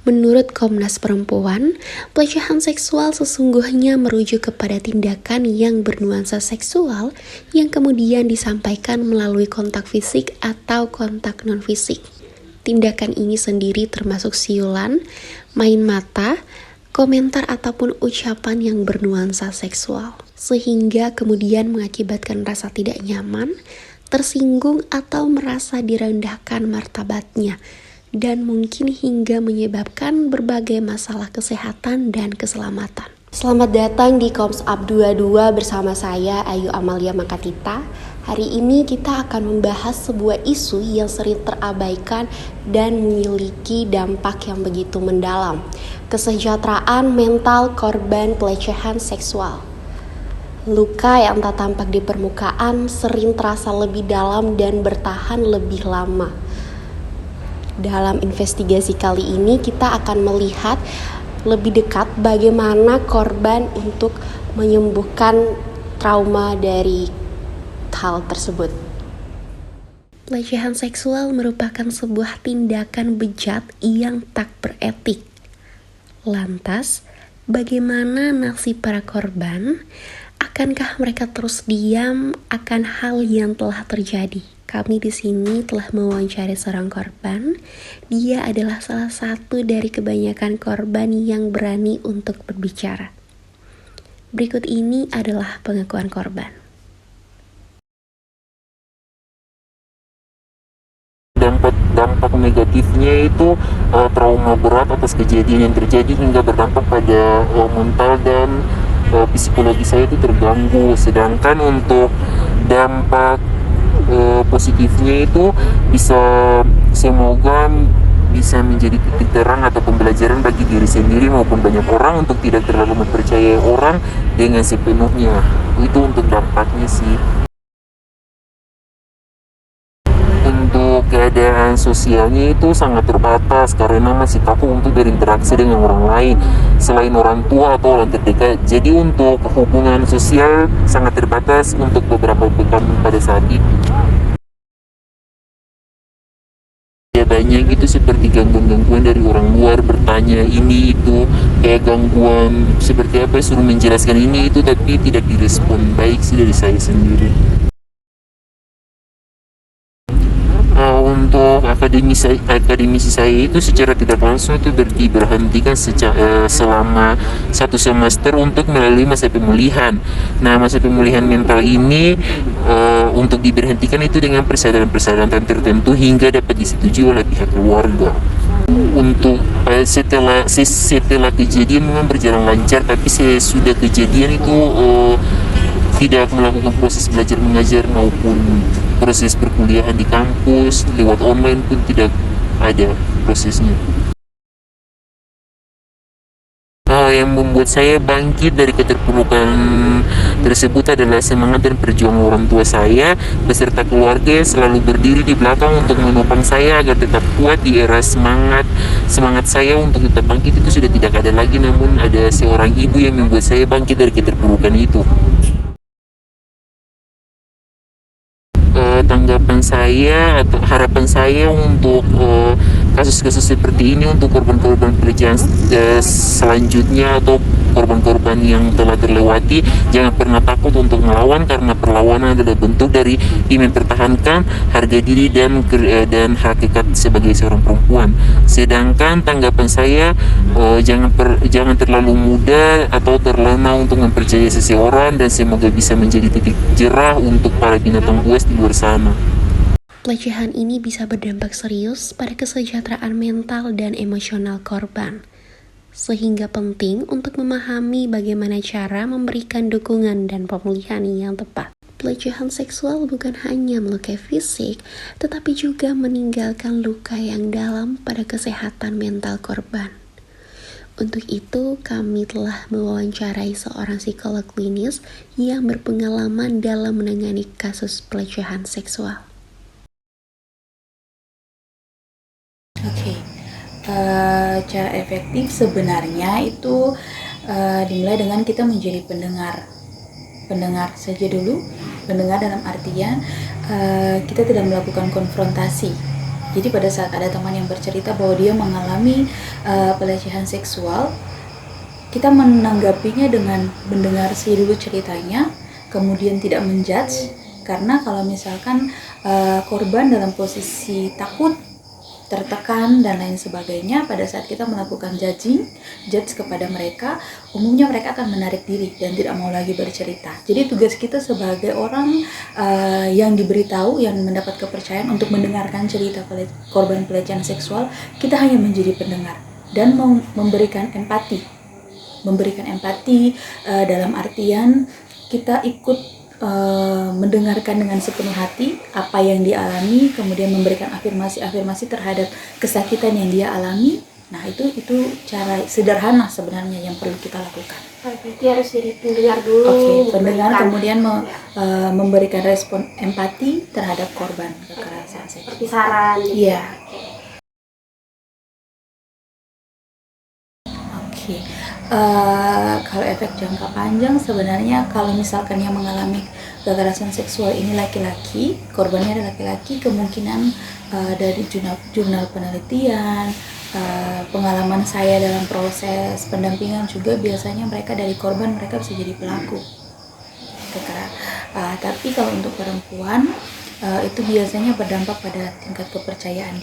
Menurut Komnas Perempuan, pelecehan seksual sesungguhnya merujuk kepada tindakan yang bernuansa seksual yang kemudian disampaikan melalui kontak fisik atau kontak non-fisik. Tindakan ini sendiri termasuk siulan, main mata, komentar ataupun ucapan yang bernuansa seksual, sehingga kemudian mengakibatkan rasa tidak nyaman, tersinggung atau merasa direndahkan martabatnya, dan mungkin hingga menyebabkan berbagai masalah kesehatan dan keselamatan. Selamat datang di Koms Up 22 bersama saya Ayu Amalia Makatita. Hari ini kita akan membahas sebuah isu yang sering terabaikan dan memiliki dampak yang begitu mendalam. Kesejahteraan mental korban pelecehan seksual. Luka yang tak tampak di permukaan sering terasa lebih dalam dan bertahan lebih lama. Dalam investigasi kali ini kita akan melihat lebih dekat bagaimana korban untuk menyembuhkan trauma dari hal tersebut. Pelecehan seksual merupakan sebuah tindakan bejat yang tak beretik. Lantas, bagaimana nasib para korban? Akankah mereka terus diam akan hal yang telah terjadi? Kami di sini telah mewawancari seorang korban. Dia adalah salah satu dari kebanyakan korban yang berani untuk berbicara. Berikut ini adalah pengakuan korban. Dampak negatifnya itu trauma berat atas kejadian yang terjadi hingga berdampak pada mental dan psikologi saya itu terganggu. Sedangkan untuk dampak positifnya itu semoga bisa menjadi titik terang atau pembelajaran bagi diri sendiri maupun banyak orang untuk tidak terlalu mempercayai orang dengan sepenuhnya. Itu untuk dampaknya sih. Untuk keadaan sosialnya itu sangat terbatas karena masih takut untuk berinteraksi dengan orang lain selain orang tua atau orang terdekat. Jadi untuk hubungan sosial sangat terbatas untuk beberapa pekan pada saat itu. Ya banyak itu seperti gangguan-gangguan dari orang luar, bertanya ini itu, kayak gangguan seperti apa, suruh menjelaskan ini itu tapi tidak direspon baik sih dari saya sendiri. Untuk akademisi saya itu secara tidak langsung itu diberhentikan selama 1 semester untuk melalui masa pemulihan. Nah, masa pemulihan mental ini untuk diberhentikan itu dengan persyaratan tertentu hingga dapat disetujui oleh pihak keluarga. Untuk setelah kejadian memang berjalan lancar, tapi sesudah kejadian itu tidak melakukan proses belajar mengajar maupun proses perkuliahan di kampus lewat online pun tidak ada prosesnya. Yang membuat saya bangkit dari keterpurukan tersebut adalah semangat dan perjuangan orang tua saya beserta keluarga yang selalu berdiri di belakang untuk menopang saya agar tetap kuat di era semangat saya untuk tetap bangkit itu sudah tidak ada lagi, namun ada seorang ibu yang membuat saya bangkit dari keterpurukan itu. Tanggapan saya atau harapan saya untuk kasus-kasus seperti ini untuk korban-korban pelecehan selanjutnya atau korban-korban yang telah terlewati, jangan pernah takut untuk melawan karena perlawanan adalah bentuk dari mempertahankan harga diri dan hakikat sebagai seorang perempuan. Sedangkan tanggapan saya jangan terlalu mudah atau terlena untuk mempercayai seseorang dan semoga bisa menjadi titik jerah untuk para binatang buas di luar sana. Pelecehan ini bisa berdampak serius pada kesejahteraan mental dan emosional korban, sehingga penting untuk memahami bagaimana cara memberikan dukungan dan pemulihan yang tepat. Pelecehan seksual bukan hanya melukai fisik, tetapi juga meninggalkan luka yang dalam pada kesehatan mental korban. Untuk itu, kami telah mewawancarai seorang psikolog klinis yang berpengalaman dalam menangani kasus pelecehan seksual. Cara efektif sebenarnya itu dimulai dengan kita menjadi pendengar saja dulu. Pendengar dalam artian kita tidak melakukan konfrontasi. Jadi pada saat ada teman yang bercerita bahwa dia mengalami pelecehan seksual, kita menanggapinya dengan mendengar dulu ceritanya, kemudian tidak menjudge, karena kalau misalkan korban dalam posisi takut, tertekan dan lain sebagainya, pada saat kita melakukan judge kepada mereka, umumnya mereka akan menarik diri dan tidak mau lagi bercerita. Jadi tugas kita sebagai orang yang diberitahu, yang mendapat kepercayaan untuk mendengarkan cerita korban pelecehan seksual, kita hanya menjadi pendengar dan memberikan empati dalam artian kita ikut mendengarkan dengan sepenuh hati apa yang dia alami, kemudian memberikan afirmasi terhadap kesakitan yang dia alami. Nah, itu cara sederhana sebenarnya yang perlu kita lakukan. Berarti harus jadi pendengar dulu. Oke, pendengar kemudian memberikan respon empati terhadap korban kekerasan seksual. Seperti saran. Iya. Oke. Kalau efek jangka panjang sebenarnya kalau misalkan yang mengalami kekerasan seksual ini laki-laki, korbannya adalah laki-laki, kemungkinan dari jurnal penelitian, pengalaman saya dalam proses pendampingan juga biasanya mereka dari korban mereka bisa jadi pelaku kekerasan. Tapi kalau untuk perempuan itu biasanya berdampak pada tingkat kepercayaan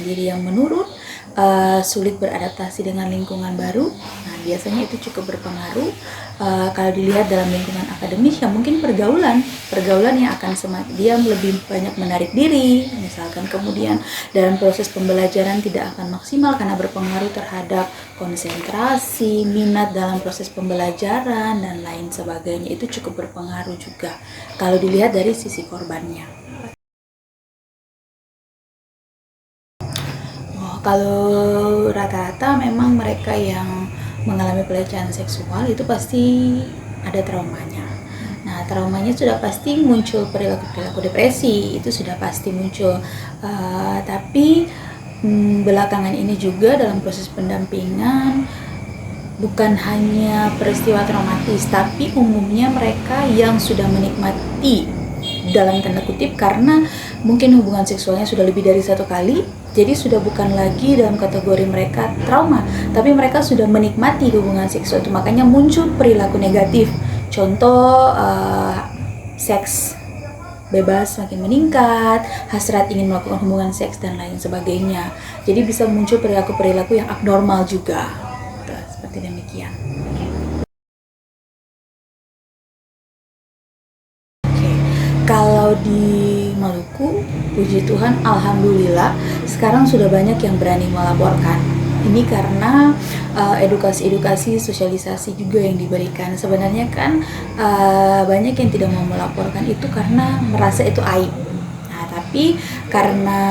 diri yang menurun, sulit beradaptasi dengan lingkungan baru. Nah, biasanya itu cukup berpengaruh. Kalau dilihat dalam lingkungan akademis, ya mungkin pergaulan yang akan dia lebih banyak menarik diri, misalkan. Kemudian dalam proses pembelajaran tidak akan maksimal karena berpengaruh terhadap konsentrasi, minat dalam proses pembelajaran dan lain sebagainya. Itu cukup berpengaruh juga kalau dilihat dari sisi korbannya. Kalau rata-rata memang mereka yang mengalami pelecehan seksual itu pasti ada traumanya. Nah, traumanya sudah pasti muncul perilaku depresi, itu sudah pasti muncul. Tapi belakangan ini juga dalam proses pendampingan bukan hanya peristiwa traumatis, tapi umumnya mereka yang sudah menikmati dalam tanda kutip karena mungkin hubungan seksualnya sudah lebih dari satu kali. Jadi sudah bukan lagi dalam kategori mereka trauma, tapi mereka sudah menikmati hubungan seksual itu, makanya muncul perilaku negatif. Contoh seks bebas makin meningkat, hasrat ingin melakukan hubungan seks dan lain sebagainya. Jadi bisa muncul perilaku-perilaku yang abnormal juga. Seperti demikian. Kalau di Maluku, puji Tuhan, alhamdulillah, sekarang sudah banyak yang berani melaporkan. Ini karena edukasi, sosialisasi juga yang diberikan. Sebenarnya kan banyak yang tidak mau melaporkan itu karena merasa itu aib. Nah, tapi karena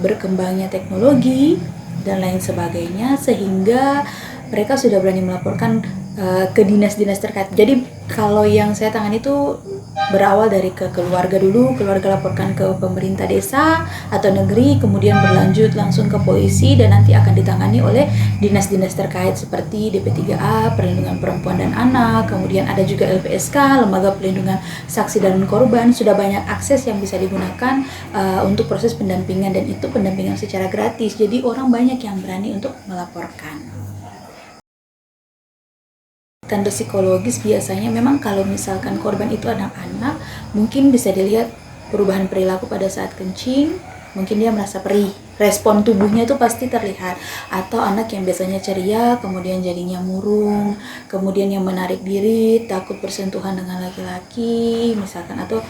berkembangnya teknologi dan lain sebagainya, sehingga mereka sudah berani melaporkan ke dinas-dinas terkait. Jadi kalau yang saya tangani itu berawal dari ke keluarga dulu, keluarga laporkan ke pemerintah desa atau negeri, kemudian berlanjut langsung ke polisi dan nanti akan ditangani oleh dinas-dinas terkait seperti DP3A, Perlindungan Perempuan dan Anak, kemudian ada juga LPSK, Lembaga Pelindungan Saksi dan Korban. Sudah banyak akses yang bisa digunakan untuk proses pendampingan, dan itu pendampingan secara gratis. Jadi orang banyak yang berani untuk melaporkan. Tanda psikologis biasanya memang kalau misalkan korban itu anak-anak, mungkin bisa dilihat perubahan perilaku pada saat kencing, mungkin dia merasa perih, respon tubuhnya itu pasti terlihat. Atau anak yang biasanya ceria kemudian jadinya murung, kemudian yang menarik diri, takut bersentuhan dengan laki-laki misalkan, atau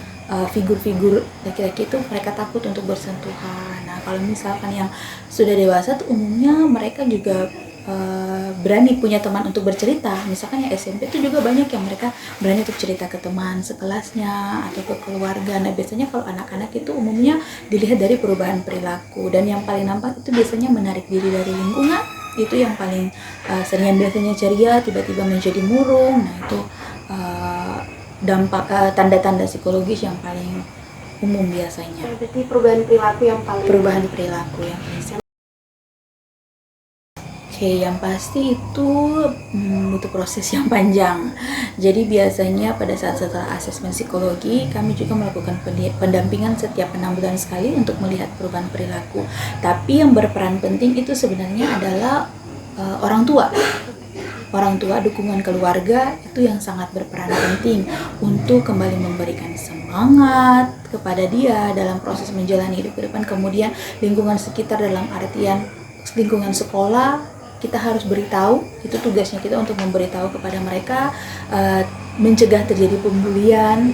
figur-figur laki-laki itu mereka takut untuk bersentuhan. Nah, kalau misalkan yang sudah dewasa tuh umumnya mereka juga berani punya teman untuk bercerita. Misalkan yang SMP itu juga banyak yang mereka berani untuk cerita ke teman sekelasnya atau ke keluarga. Nah, biasanya kalau anak-anak itu umumnya dilihat dari perubahan perilaku, dan yang paling nampak itu biasanya menarik diri dari lingkungan. Itu yang paling sering, yang biasanya ceria tiba-tiba menjadi murung. Nah, itu dampak tanda-tanda psikologis yang paling umum biasanya. Berarti perubahan perilaku yang paling Oke. Oke, yang pasti itu butuh proses yang panjang. Jadi biasanya pada saat setelah asesmen psikologi, kami juga melakukan pendampingan setiap 6 bulan sekali untuk melihat perubahan perilaku. Tapi yang berperan penting itu sebenarnya adalah orang tua. Orang tua, dukungan keluarga itu yang sangat berperan penting untuk kembali memberikan semangat kepada dia dalam proses menjalani hidup ke depan. Kemudian lingkungan sekitar dalam artian lingkungan sekolah, kita harus beritahu, itu tugasnya kita untuk memberitahu kepada mereka, mencegah terjadi pembulian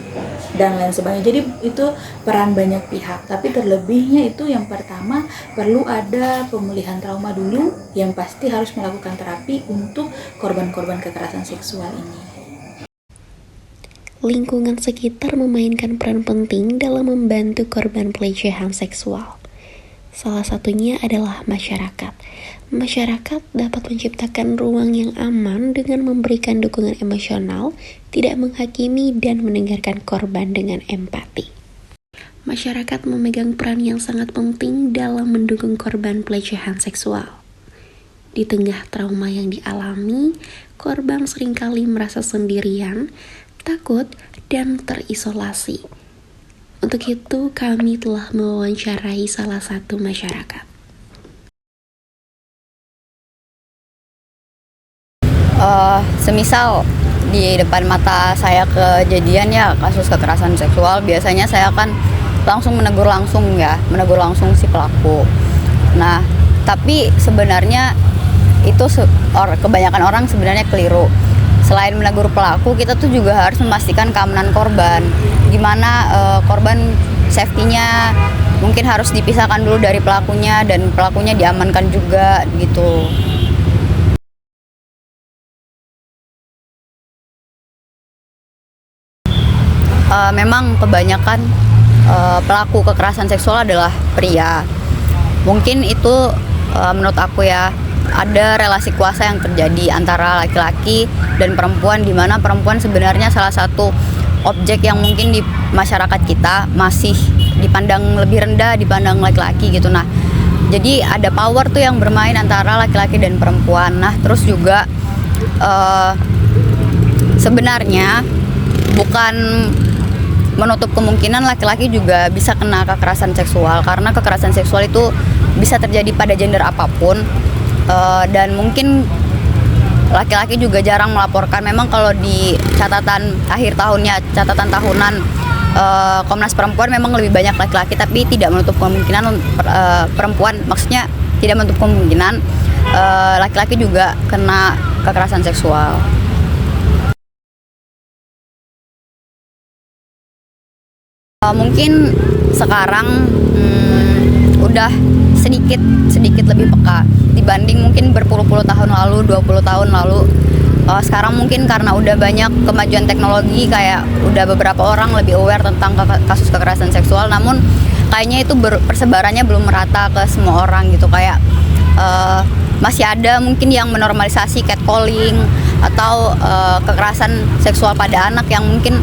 dan lain sebagainya. Jadi itu peran banyak pihak, tapi terlebihnya itu yang pertama perlu ada pemulihan trauma dulu, yang pasti harus melakukan terapi untuk korban-korban kekerasan seksual ini. Lingkungan sekitar memainkan peran penting dalam membantu korban pelecehan seksual. Salah satunya adalah masyarakat. Masyarakat dapat menciptakan ruang yang aman dengan memberikan dukungan emosional, tidak menghakimi dan mendengarkan korban dengan empati. Masyarakat memegang peran yang sangat penting dalam mendukung korban pelecehan seksual. Di tengah trauma yang dialami, korban seringkali merasa sendirian, takut, dan terisolasi. Untuk itu, kami telah mewawancarai salah satu masyarakat. Semisal di depan mata saya kejadian ya kasus kekerasan seksual, biasanya saya kan langsung menegur langsung si pelaku. Nah, tapi sebenarnya itu kebanyakan orang sebenarnya keliru. Selain menegur pelaku, kita tuh juga harus memastikan keamanan korban. Gimana korban safety-nya mungkin harus dipisahkan dulu dari pelakunya, dan pelakunya diamankan juga gitu. Memang kebanyakan pelaku kekerasan seksual adalah pria. Mungkin itu menurut aku ya, ada relasi kuasa yang terjadi antara laki-laki dan perempuan, di mana perempuan sebenarnya salah satu objek yang mungkin di masyarakat kita masih dipandang lebih rendah dipandang laki-laki gitu. Nah, jadi ada power tuh yang bermain antara laki-laki dan perempuan. Nah, terus juga sebenarnya bukan menutup kemungkinan laki-laki juga bisa kena kekerasan seksual, karena kekerasan seksual itu bisa terjadi pada gender apapun. Dan mungkin laki-laki juga jarang melaporkan. Memang kalau di catatan akhir tahunnya, catatan tahunan Komnas Perempuan, memang lebih banyak laki-laki, tapi tidak menutup kemungkinan perempuan, maksudnya tidak menutup kemungkinan laki-laki juga kena kekerasan seksual. Mungkin sekarang udah sedikit lebih peka dibanding mungkin berpuluh-puluh tahun lalu, 20 tahun lalu. Sekarang mungkin karena udah banyak kemajuan teknologi, kayak udah beberapa orang lebih aware tentang kasus kekerasan seksual, namun kayaknya itu persebarannya belum merata ke semua orang gitu. Kayak masih ada mungkin yang menormalisasi catcalling atau kekerasan seksual pada anak yang mungkin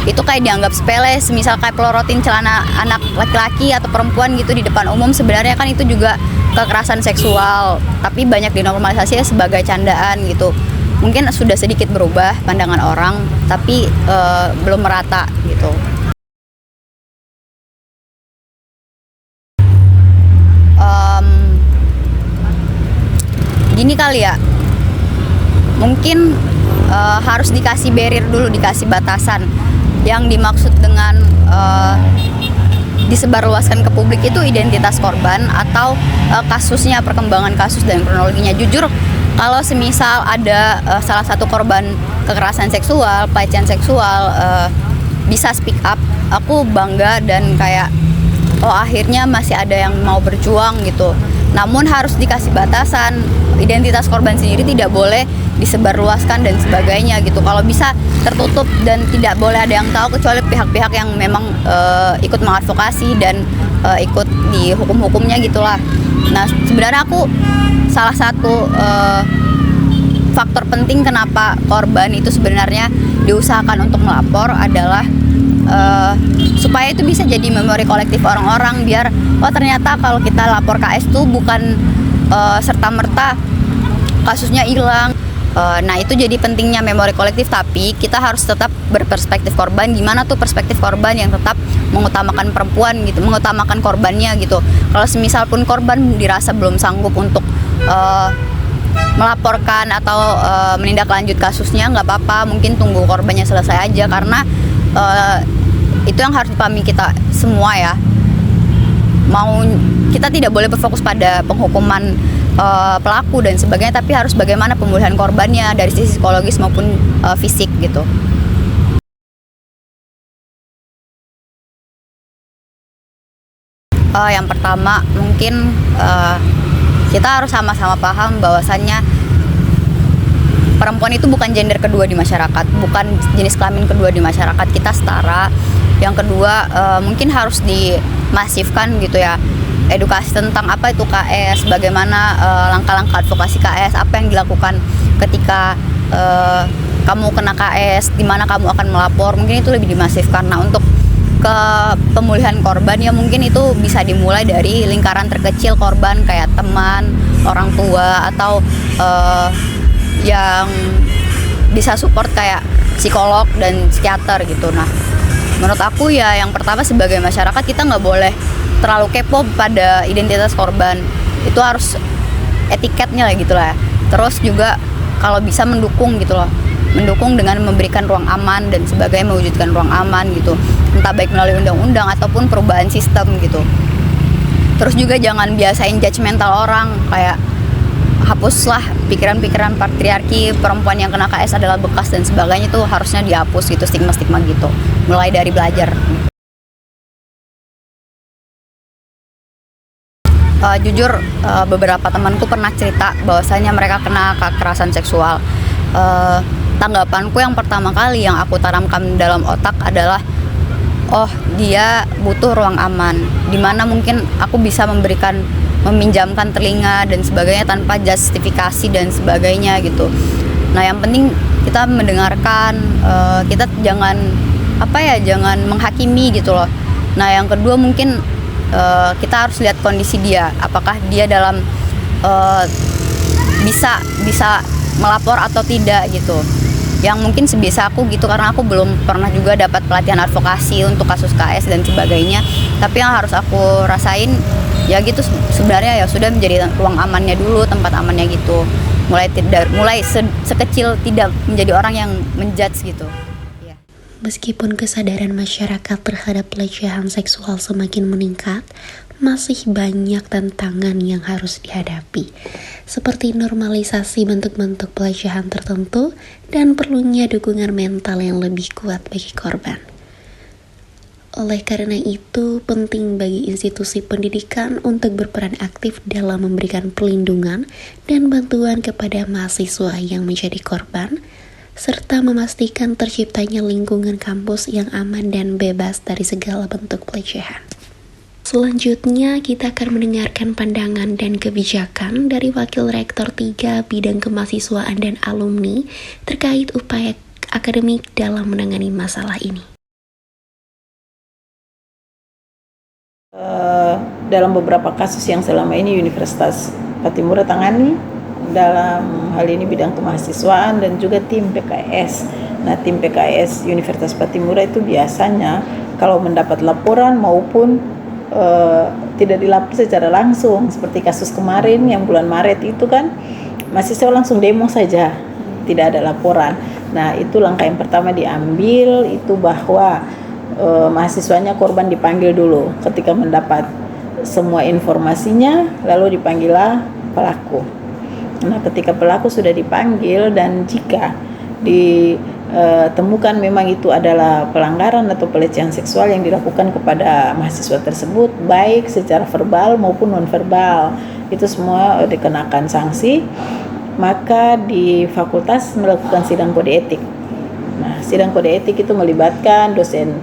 itu kayak dianggap sepele, semisal kayak pelorotin celana anak laki-laki atau perempuan gitu di depan umum. Sebenarnya kan itu juga kekerasan seksual, tapi banyak dinormalisasi sebagai candaan gitu. Mungkin sudah sedikit berubah pandangan orang, tapi belum merata gitu. Gini kali ya, mungkin harus dikasih barrier dulu, dikasih batasan. Yang dimaksud dengan disebarluaskan ke publik itu identitas korban atau kasusnya, perkembangan kasus dan kronologinya. Jujur, kalau semisal ada salah satu korban kekerasan seksual, pelecehan seksual bisa speak up, aku bangga dan kayak akhirnya masih ada yang mau berjuang gitu. Namun harus dikasih batasan, identitas korban sendiri tidak boleh disebarluaskan dan sebagainya gitu. Kalau bisa tertutup dan tidak boleh ada yang tahu kecuali pihak-pihak yang memang ikut mengadvokasi dan ikut di hukum-hukumnya gitulah. Nah, sebenarnya aku salah satu faktor penting kenapa korban itu sebenarnya diusahakan untuk melapor adalah supaya itu bisa jadi memori kolektif orang-orang, biar ternyata kalau kita lapor KS tuh bukan serta-merta kasusnya hilang. Nah itu jadi pentingnya memori kolektif, tapi kita harus tetap berperspektif korban. Gimana tuh perspektif korban yang tetap mengutamakan perempuan gitu, mengutamakan korbannya gitu. Kalau semisal pun korban dirasa belum sanggup untuk melaporkan atau menindaklanjut kasusnya, nggak apa-apa, mungkin tunggu korbannya selesai aja, karena itu yang harus dipahami kita semua ya. Kita tidak boleh berfokus pada penghukuman pelaku dan sebagainya, tapi harus bagaimana pemulihan korbannya dari sisi psikologis maupun fisik gitu. Yang pertama mungkin kita harus sama-sama paham bahwasannya perempuan itu bukan gender kedua di masyarakat, bukan jenis kelamin kedua di masyarakat, kita setara. Yang kedua mungkin harus dimasifkan gitu ya, edukasi tentang apa itu KS, bagaimana langkah-langkah advokasi KS, apa yang dilakukan ketika kamu kena KS, di mana kamu akan melapor, mungkin itu lebih dimasifkan. Nah untuk ke pemulihan korban ya mungkin itu bisa dimulai dari lingkaran terkecil korban, kayak teman, orang tua, atau yang bisa support kayak psikolog dan psikiater gitu. Nah menurut aku ya yang pertama sebagai masyarakat kita nggak boleh terlalu kepo pada identitas korban, itu harus etiketnya lah gitu lah ya. Terus juga kalau bisa mendukung gitu loh, mendukung dengan memberikan ruang aman dan sebagainya, mewujudkan ruang aman gitu, entah baik melalui undang-undang ataupun perubahan sistem gitu. Terus juga jangan biasain judgmental orang, kayak hapuslah pikiran-pikiran patriarki, perempuan yang kena KS adalah bekas dan sebagainya, itu harusnya dihapus gitu, stigma-stigma gitu, mulai dari belajar. Jujur beberapa temanku pernah cerita bahwasanya mereka kena kekerasan seksual. Tanggapanku yang pertama kali yang aku tanamkan dalam otak adalah, oh dia butuh ruang aman, dimana mungkin aku bisa meminjamkan telinga dan sebagainya tanpa justifikasi dan sebagainya gitu. Nah yang penting kita mendengarkan, kita jangan menghakimi gitu loh. Nah yang kedua mungkin kita harus lihat kondisi dia, apakah dia dalam bisa melapor atau tidak gitu. Yang mungkin sebisa aku gitu, karena aku belum pernah juga dapat pelatihan advokasi untuk kasus KS dan sebagainya. Tapi yang harus aku rasain ya gitu, sebenarnya ya sudah menjadi ruang amannya dulu, tempat amannya gitu. Mulai sekecil tidak menjadi orang yang menjudge gitu. Meskipun kesadaran masyarakat terhadap pelecehan seksual semakin meningkat, masih banyak tantangan yang harus dihadapi, seperti normalisasi bentuk-bentuk pelecehan tertentu dan perlunya dukungan mental yang lebih kuat bagi korban. Oleh karena itu, penting bagi institusi pendidikan untuk berperan aktif dalam memberikan perlindungan dan bantuan kepada mahasiswa yang menjadi korban, serta memastikan terciptanya lingkungan kampus yang aman dan bebas dari segala bentuk pelecehan. Selanjutnya, kita akan mendengarkan pandangan dan kebijakan dari Wakil Rektor 3 Bidang Kemahasiswaan dan Alumni terkait upaya akademik dalam menangani masalah ini. Dalam beberapa kasus yang selama ini Universitas Pattimura tangani, dalam hal ini bidang kemahasiswaan dan juga tim PKS. Nah, tim PKS Universitas Pattimura itu biasanya kalau mendapat laporan maupun tidak dilapor secara langsung, seperti kasus kemarin yang bulan Maret itu kan mahasiswa langsung demo saja, tidak ada laporan. Nah, itu langkah yang pertama diambil, itu bahwa mahasiswanya korban dipanggil dulu. Ketika mendapat semua informasinya, lalu dipanggillah pelaku. Nah, ketika pelaku sudah dipanggil dan jika ditemukan memang itu adalah pelanggaran atau pelecehan seksual yang dilakukan kepada mahasiswa tersebut, baik secara verbal maupun non-verbal, itu semua dikenakan sanksi, maka di fakultas melakukan sidang kode etik. Nah, sidang kode etik itu melibatkan dosen,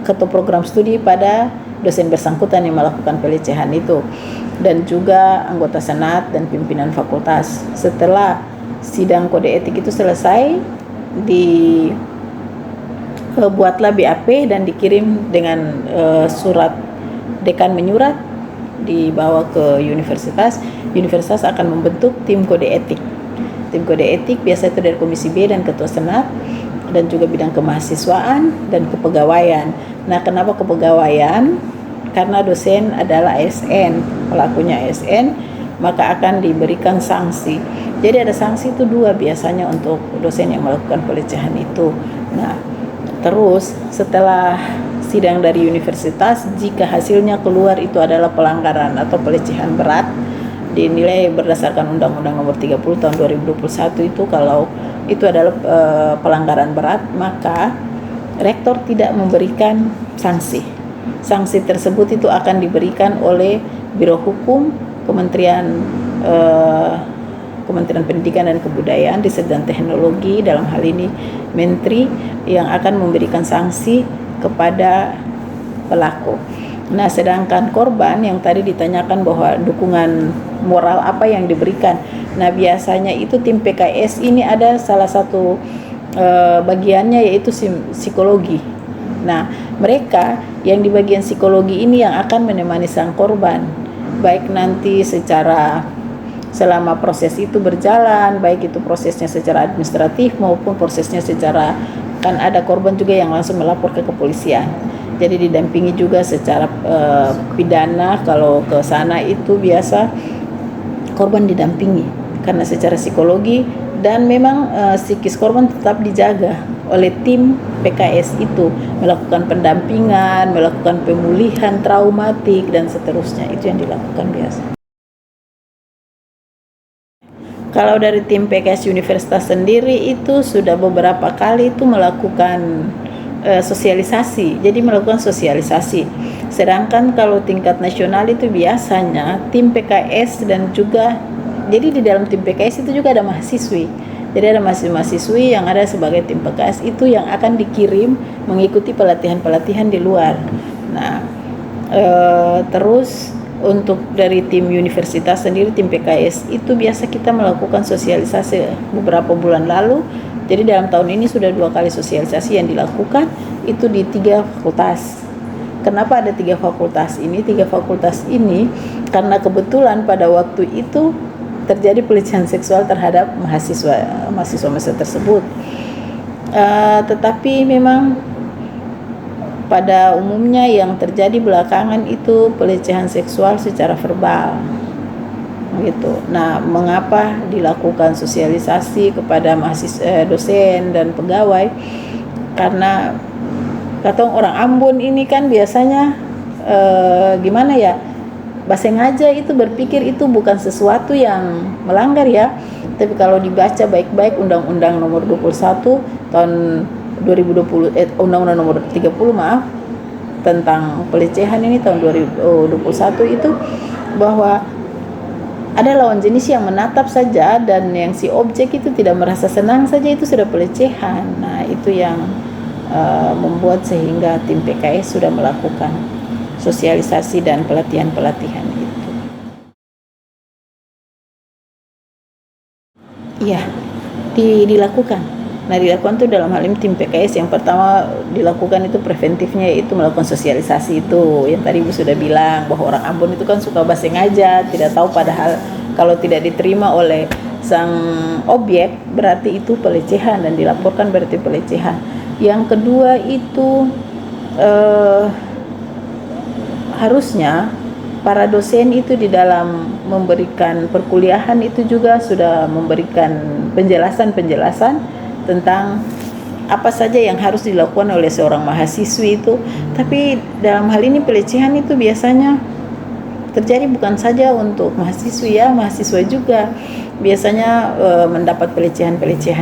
ketua program studi pada dosen bersangkutan yang melakukan pelecehan itu, dan juga anggota senat dan pimpinan fakultas. Setelah sidang kode etik itu selesai, dibuatlah BAP dan dikirim dengan surat dekan menyurat dibawa ke universitas, universitas akan membentuk tim kode etik. Tim kode etik biasa itu dari Komisi B dan Ketua Senat, dan juga bidang kemahasiswaan dan kepegawaian. Nah, kenapa kepegawaian? Karena dosen adalah ASN, pelakunya ASN, maka akan diberikan sanksi. Jadi ada sanksi itu 2 biasanya untuk dosen yang melakukan pelecehan itu. Nah, terus setelah sidang dari universitas, jika hasilnya keluar itu adalah pelanggaran atau pelecehan berat, dinilai berdasarkan Undang-Undang Nomor 30 Tahun 2021 itu, kalau itu adalah pelanggaran berat, maka rektor tidak memberikan sanksi. Sanksi tersebut itu akan diberikan oleh Biro Hukum Kementerian Pendidikan dan Kebudayaan, Riset dan Teknologi, dalam hal ini Menteri, yang akan memberikan sanksi kepada pelaku. Nah, sedangkan korban yang tadi ditanyakan bahwa dukungan moral apa yang diberikan. Nah, biasanya itu tim PKS ini ada salah satu bagiannya yaitu psikologi. Nah, mereka yang di bagian psikologi ini yang akan menemani sang korban, baik nanti secara selama proses itu berjalan, baik itu prosesnya secara administratif maupun prosesnya secara, kan ada korban juga yang langsung melapor ke kepolisian. Jadi didampingi juga secara pidana. Kalau ke sana itu biasa korban didampingi karena secara psikologi, dan memang psikis korban tetap dijaga oleh tim PKS itu, melakukan pendampingan, melakukan pemulihan traumatik dan seterusnya. Itu yang dilakukan biasa. Kalau dari tim PKS Universitas sendiri itu sudah beberapa kali itu melakukan sosialisasi, jadi melakukan sosialisasi. Sedangkan kalau tingkat nasional itu biasanya tim PKS dan juga, jadi di dalam tim PKS itu juga ada mahasiswi. Jadi ada mahasiswi yang ada sebagai tim PKS itu yang akan dikirim mengikuti pelatihan-pelatihan di luar. Nah, terus untuk dari tim universitas sendiri, tim PKS itu biasa kita melakukan sosialisasi beberapa bulan lalu. Jadi dalam tahun ini sudah 2 kali sosialisasi yang dilakukan, itu di 3 fakultas. Kenapa ada 3 fakultas ini? 3 fakultas ini karena kebetulan pada waktu itu terjadi pelecehan seksual terhadap mahasiswa tersebut. Tetapi memang pada umumnya yang terjadi belakangan itu pelecehan seksual secara verbal. Gitu. Nah, mengapa dilakukan sosialisasi kepada mahasiswa, dosen dan pegawai? Karena kata orang Ambon ini kan biasanya gimana ya, basengaja itu berpikir itu bukan sesuatu yang melanggar ya. Tapi kalau dibaca baik-baik Undang-Undang Nomor 21 tahun 2020, Undang-Undang Nomor 30 tentang pelecehan ini tahun 2021 itu, bahwa ada lawan jenis yang menatap saja dan yang si objek itu tidak merasa senang saja, itu sudah pelecehan. Nah, itu yang membuat sehingga tim PKS sudah melakukan sosialisasi dan pelatihan-pelatihan itu. Iya, dilakukan. Nah, dilakukan itu dalam hal ini tim PKS yang pertama dilakukan itu preventifnya, itu melakukan sosialisasi itu. Yang tadi Ibu sudah bilang bahwa orang Ambon itu kan suka basengaja, tidak tahu, padahal kalau tidak diterima oleh sang objek berarti itu pelecehan dan dilaporkan berarti pelecehan. Yang kedua itu harusnya para dosen itu di dalam memberikan perkuliahan itu juga sudah memberikan penjelasan tentang apa saja yang harus dilakukan oleh seorang mahasiswi itu. Tapi dalam hal ini pelecehan itu biasanya terjadi bukan saja untuk mahasiswi ya, mahasiswa juga biasanya mendapat pelecehan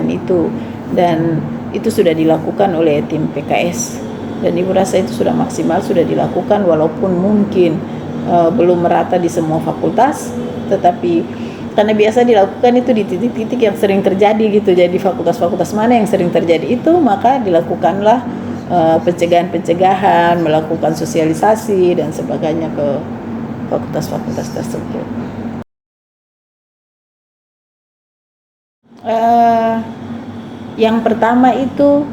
itu, dan itu sudah dilakukan oleh tim PKS. Dan Ibu rasa itu sudah maksimal, sudah dilakukan walaupun mungkin belum merata di semua fakultas, tetapi karena biasa dilakukan itu di titik-titik yang sering terjadi gitu. Jadi fakultas-fakultas mana yang sering terjadi itu, maka dilakukanlah pencegahan, melakukan sosialisasi dan sebagainya ke fakultas-fakultas tersebut. Yang pertama itu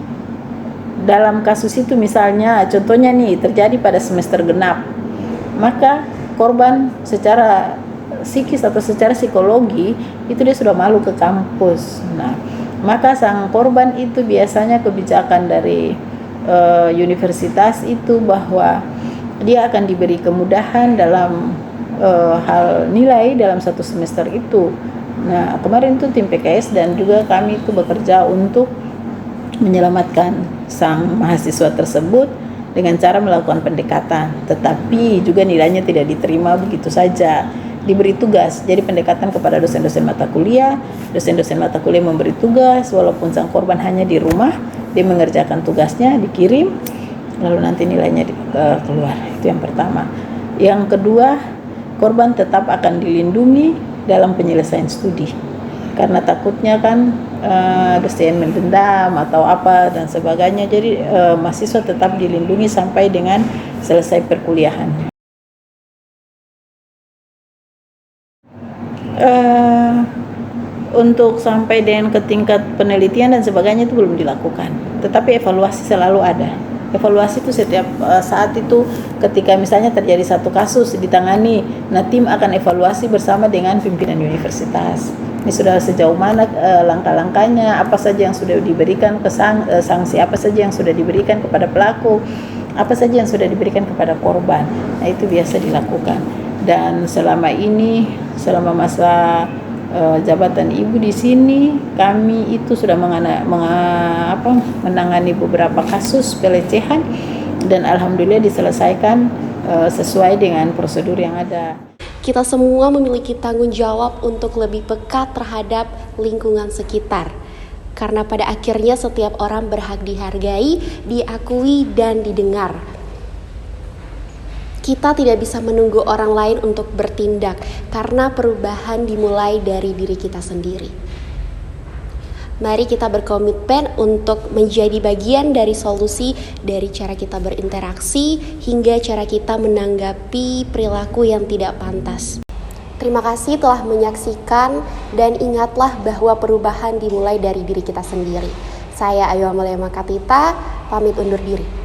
dalam kasus itu misalnya contohnya nih terjadi pada semester genap, maka korban secara psikis atau secara psikologi itu dia sudah malu ke kampus. Nah, maka sang korban itu biasanya kebijakan dari universitas itu bahwa dia akan diberi kemudahan dalam hal nilai dalam satu semester itu. Nah, kemarin itu tim PKS dan juga kami itu bekerja untuk menyelamatkan sang mahasiswa tersebut dengan cara melakukan pendekatan, tetapi juga nilainya tidak diterima begitu saja, diberi tugas. Jadi pendekatan kepada dosen-dosen mata kuliah, dosen-dosen mata kuliah memberi tugas, walaupun sang korban hanya di rumah, dia mengerjakan tugasnya, dikirim, lalu nanti nilainya keluar. Itu yang pertama. Yang kedua, korban tetap akan dilindungi dalam penyelesaian studi, karena takutnya kan dosen mendendam atau apa dan sebagainya. Jadi mahasiswa tetap dilindungi sampai dengan selesai perkuliahan. Untuk sampai dengan ke tingkat penelitian dan sebagainya itu belum dilakukan, tetapi evaluasi selalu ada. Evaluasi itu setiap saat itu, ketika misalnya terjadi satu kasus ditangani, nah tim akan evaluasi bersama dengan pimpinan universitas. Ini sudah sejauh mana langkah-langkahnya, apa saja yang sudah diberikan sanksi, apa saja yang sudah diberikan kepada pelaku, apa saja yang sudah diberikan kepada korban. Nah, itu biasa dilakukan. Dan selama ini, selama masa jabatan ibu di sini, kami itu sudah menangani beberapa kasus pelecehan dan alhamdulillah diselesaikan sesuai dengan prosedur yang ada. Kita semua memiliki tanggung jawab untuk lebih peka terhadap lingkungan sekitar. Karena pada akhirnya setiap orang berhak dihargai, diakui, dan didengar. Kita tidak bisa menunggu orang lain untuk bertindak, karena perubahan dimulai dari diri kita sendiri. Mari kita berkomitmen untuk menjadi bagian dari solusi, dari cara kita berinteraksi hingga cara kita menanggapi perilaku yang tidak pantas. Terima kasih telah menyaksikan dan ingatlah bahwa perubahan dimulai dari diri kita sendiri. Saya Ayu Amalia Makatita, pamit undur diri.